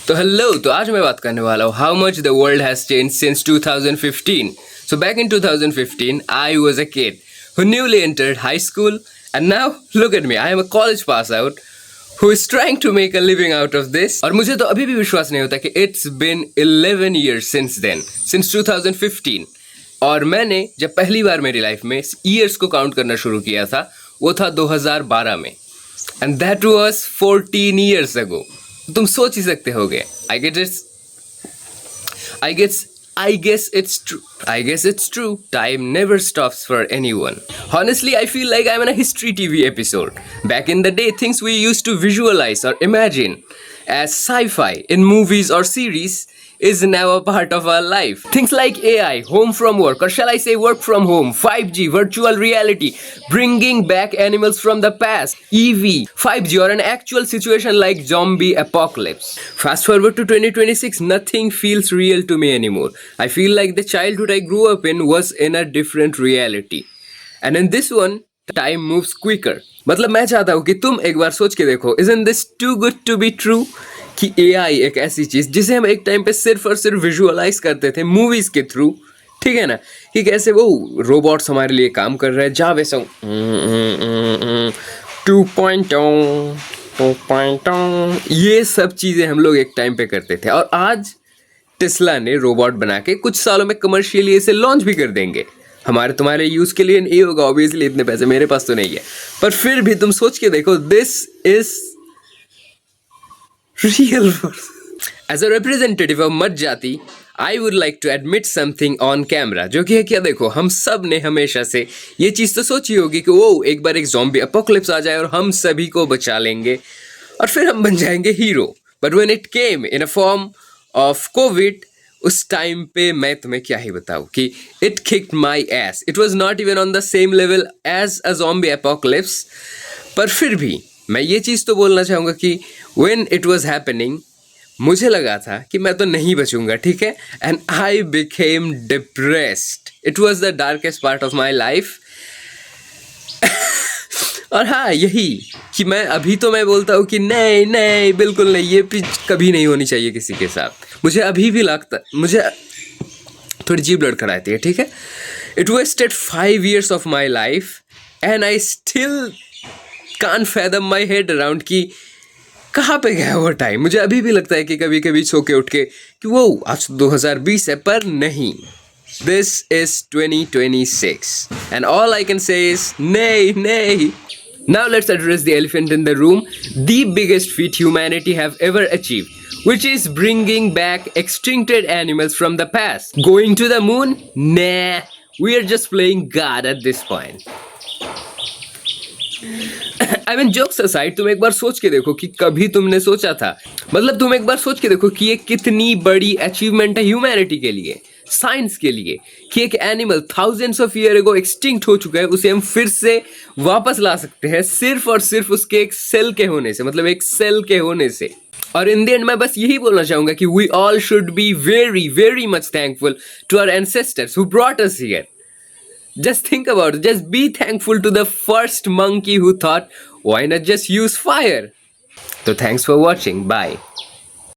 तो हेलो, तो आज मैं बात करने वाला हूँ how much the world has change since 2015. So back in 2015, I was a kid who newly entered high school, and now look at me, I am a college pass out who is trying to make a living out of this. और मुझे तो अभी भी विश्वास नहीं होता कि it's been 11 years since then, since 2015. और मैंने जब पहली बार मेरी लाइफ में ईयर्स को काउंट करना शुरू किया था वो था 2012 में, and that was 14 years ago. तुम सोच ही सकते होगे. I guess it's true. Time never stops for anyone. Honestly, I feel like I'm in a history TV episode. Back in the day, things we used to visualize or imagine as sci-fi in movies or series is now a part of our life. Things like AI, home from work, or shall I say work from home, 5G, virtual reality, bringing back animals from the past, EV, 5G, or an actual situation like zombie apocalypse. Fast forward to 2026, nothing feels real to me anymore. I feel like the childhood I grew up in was in a different reality. And in this one, time moves quicker. मतलब मैं चाहता हूँ कि तुम एक बार सोच के देखो, isn't this too good to be true? कि AI एक ऐसी चीज जिसे हम एक टाइम पे सिर्फ और सिर्फ विजुअलाइज करते थे मूवीज के थ्रू, ठीक है ना, कि कैसे वो रोबोट्स हमारे लिए काम कर रहे हैं, जा वैसा 2.0 ये सब चीजें हम लोग एक टाइम पे करते थे. और आज टेस्ला ने रोबोट बना के कुछ सालों में कमर्शियली इसे लॉन्च भी कर देंगे. हमारे तुम्हारे यूज के लिए नहीं होगा ऑब्वियसली, इतने पैसे मेरे पास तो नहीं है, पर फिर भी तुम सोच के देखो, this is real world. As a representative of मत जाति, I would like to admit something on camera, जो कि है क्या, देखो हम सब ने हमेशा से ये चीज़ तो सोची होगी कि वो एक बार एक ज़ॉम्बी अपोकलिप्स आ जाए और हम सभी को बचा लेंगे और फिर हम बन जाएंगे hero. But when it came in a form of COVID, उस टाइम पे मैं तुम्हें क्या ही बताऊँ कि it kicked my ass. It was not even on the same level as a zombie apocalypse. पर फिर भी मैं ये चीज़ तो बोलना चाहूँगा कि when it was happening, मुझे लगा था कि मैं तो नहीं बचूंगा, ठीक है, and I became depressed. It was the darkest part of my life. और हाँ, यही कि मैं अभी तो मैं बोलता हूँ कि नहीं नहीं बिल्कुल नहीं, ये कभी नहीं होनी चाहिए किसी के साथ. मुझे अभी भी लगता, मुझे थोड़ी जीभ लड़खड़ाती है, ठीक है. It wasted 5 years of my life and I still can't fathom my head around कि कहाँ पे गया वो टाइम. मुझे अभी भी लगता है कि कभी कभी सो के उठ के कि वो आज 2020 है, पर नहीं. This is 2026 and all I can say is nay. Now let's address the elephant in the room, the biggest feat humanity have ever achieved, which is bringing back extincted animals from the past. Going to the moon? Nah, we are just playing God at this point. I mean, jokes aside, तुम एक बार सोच के देखो कि कभी तुमने सोचा था, मतलब तुम एक बार सोच के देखो कि ये कितनी बड़ी अचीवमेंट है ह्यूमैनिटी के लिए, साइंस के लिए, कि एक animal thousands of year ago extinct हो चुका है, उसे हम फिर से वापस ला सकते हैं सिर्फ और सिर्फ उसके एक सेल के होने से, मतलब एक सेल के होने से. और इन द एंड मैं बस यही बोलना चाहूंगा कि we all should be very very much thankful to our ancestors who brought us here. Just think about it. Just be thankful to the first monkey who thought, why not just use fire? So thanks for watching. Bye.